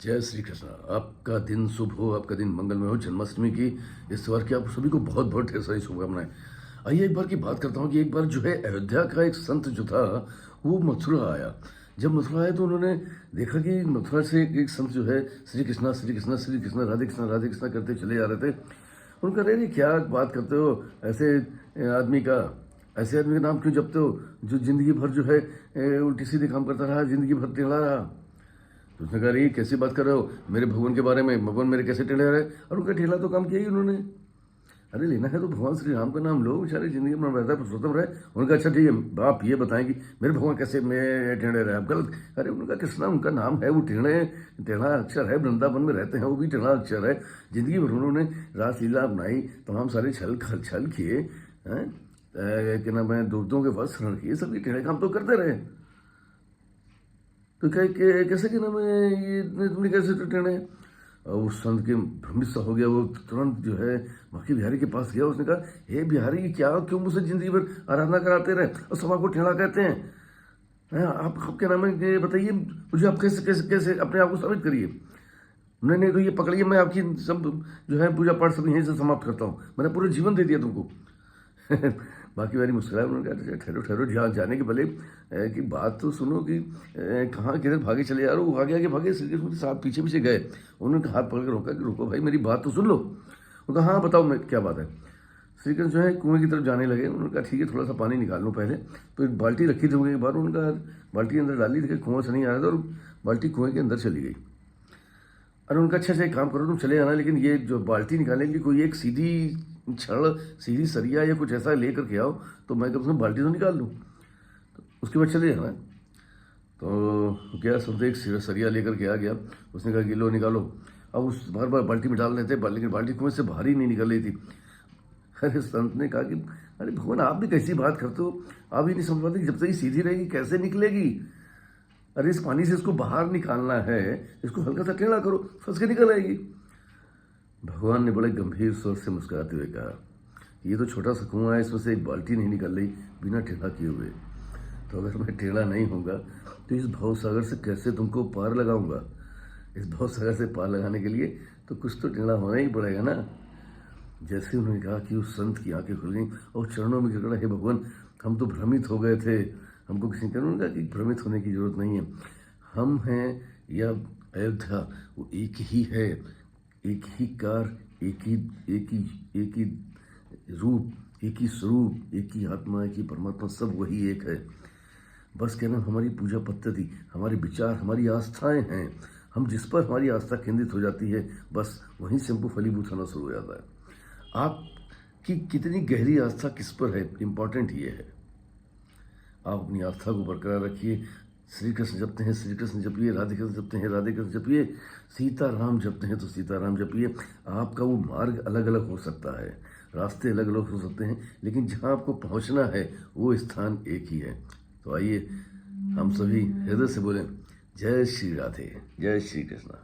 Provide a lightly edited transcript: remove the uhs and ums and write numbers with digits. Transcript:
जय श्री कृष्ण। आपका दिन शुभ हो, आपका दिन मंगलमय हो। जन्माष्टमी की इस बार की आप सभी को बहुत बहुत ढेर सारी शुभकामनाएं। आइए एक बार की बात करता हूँ कि एक बार जो है अयोध्या का एक संत जो था वो मथुरा आया। जब मथुरा आया तो उन्होंने देखा कि मथुरा से एक संत जो है श्री कृष्णा श्री कृष्णा श्री कृष्णा राधे कृष्णा करते चले जा रहे थे। उनका अरे क्या बात करते हो ऐसे आदमी का, ऐसे आदमी का नाम क्यों जपते हो जो जिंदगी भर जो है उल्टी सीधी काम करता रहा, जिंदगी भर टेढ़ा रहा। तो उसने कहा अरे कैसी बात कर रहे हो मेरे भगवान के बारे में, भगवान मेरे कैसे टेढ़े रहे। और उनका टेढ़ा तो काम किया ही उन्होंने। अरे लेना है तो भगवान श्री राम का नाम लो, बेचारे जिंदगी में रहता है पुरुषोत्तम रहे। उनका अच्छा ठीक है, आप ये बताएं कि मेरे भगवान कैसे मैं टेढ़े रहे, आप गलत। अरे उनका कृष्णा उनका नाम है, वो टेढ़ा अक्षर है, वृंदावन में रहते हैं वो भी टेढ़ा अक्षर है। जिंदगी भर उन्होंने रासलीला अपनाई, तमाम सारे छल किए हैं, क्या नाम है, दूतों के वस्त्र हरण किए, सभी टेढ़े काम तो करते रहे। तो कैसे क्या नाम है ये तुमने कैसे टेढ़े। और उस संत के भ्रमित सा हो गया। वो तुरंत जो है बाकी बिहारी के पास गया। उसने कहा हे बिहारी क्या क्यों मुझसे जिंदगी भर आराधना कराते रहे और सब आपको टेढ़ा कहते हैं। आप क्या नाम है ये बताइए मुझे, आप कैसे कैसे कैसे अपने आप को साबित करिए। नहीं तो ये पकड़िए, मैं आपकी सब जो है पूजा पाठ सब यहीं से समाप्त करता हूँ, मैंने पूरा जीवन दे दिया तुमको। बाकी वाली मुस्कुराए। उन्होंने कहा ठहरो ठहरो, जहाँ जाने के भले कि बात तो सुनो कि कहाँ किधर भागे चले जा रहे हो। वो आगे आगे भागे, श्री कृष्ण के साथ पीछे पीछे गए। उन्होंने हाथ पकड़ के रोका कि रुको भाई मेरी बात तो सुन लो। उन्होंने कहा हाँ बताओ मैं क्या बात है। श्री कृष्ण जो है कुएं की तरफ जाने लगे। उन्होंने कहा ठीक है थोड़ा सा पानी निकाल लो पहले। तो एक बाल्टी रखी थी के बाद उनका बाल्टी अंदर डाली थी, कुएं से नहीं आ रहा था और बाल्टी कुएं के अंदर चली गई। अरे उनका अच्छा एक काम करो तुम चले जाना, लेकिन ये जो बाल्टी निकालने के लिए कोई एक सीधी छड़ सीधी सरिया या कुछ ऐसा लेकर के आओ तो मैं कम से कम बाल्टी तो निकाल दूँ, तो उसके बाद चले जाना। तो क्या सुनते एक सरिया लेकर के आ गया। उसने कहा कि लो निकालो। अब उस बार बार बाल्टी में डाल रहे थे, लेकिन बाल्टी कुएं से बाहर ही नहीं निकल रही थी। अरे संत ने कहा कि अरे भगवान आप भी कैसी बात करते हो, आप ही नहीं समझ पाते जब तक ये सीधी रहेगी कैसे निकलेगी। अरे इस पानी से इसको बाहर निकालना है, इसको हल्का सा टेढ़ा करो, फंस के निकल आएगी। भगवान ने बड़े गंभीर स्वर से मुस्कुराते हुए कहा ये तो छोटा सा कुआं है, इसमें से एक बाल्टी नहीं निकल रही बिना टेढ़ा किए हुए। तो अगर मैं टेढ़ा नहीं होऊंगा तो इस भव सागर से कैसे तुमको पार लगाऊंगा। इस भव सागर से पार लगाने के लिए तो कुछ तो टेढ़ा होना ही पड़ेगा ना। जैसे उन्होंने कहा कि उस संत की आंखें खुल गई और चरणों में गिर हे भगवान हम तो भ्रमित हो गए थे, हमको किसी ने कहा कि भ्रमित होने की जरूरत नहीं है। हम हैं या अयोध्या वो एक ही है, एक ही कार, एक ही रूप, एक ही स्वरूप, एक ही आत्मा, एक ही परमात्मा, सब वही एक है। बस कहना हमारी पूजा पद्धति, हमारे विचार, हमारी आस्थाएं हैं। हम जिस पर हमारी आस्था केंद्रित हो जाती है बस वहीं से हमको फलीभूत होना शुरू हो जाता है। आपकी कितनी गहरी आस्था किस पर है, इम्पॉर्टेंट ये है। आप अपनी आस्था को बरकरार रखिए। श्री कृष्ण जपते हैं श्री कृष्ण जपिए, राधे कृष्ण जपते हैं राधे कृष्ण जपिए, सीता राम जपते हैं तो सीता राम जपिए। आपका वो मार्ग अलग अलग हो सकता है, रास्ते अलग अलग हो सकते हैं, लेकिन जहाँ आपको पहुँचना है वो स्थान एक ही है। तो आइए हम सभी हृदय से बोलें जय श्री राधे, जय श्री कृष्ण।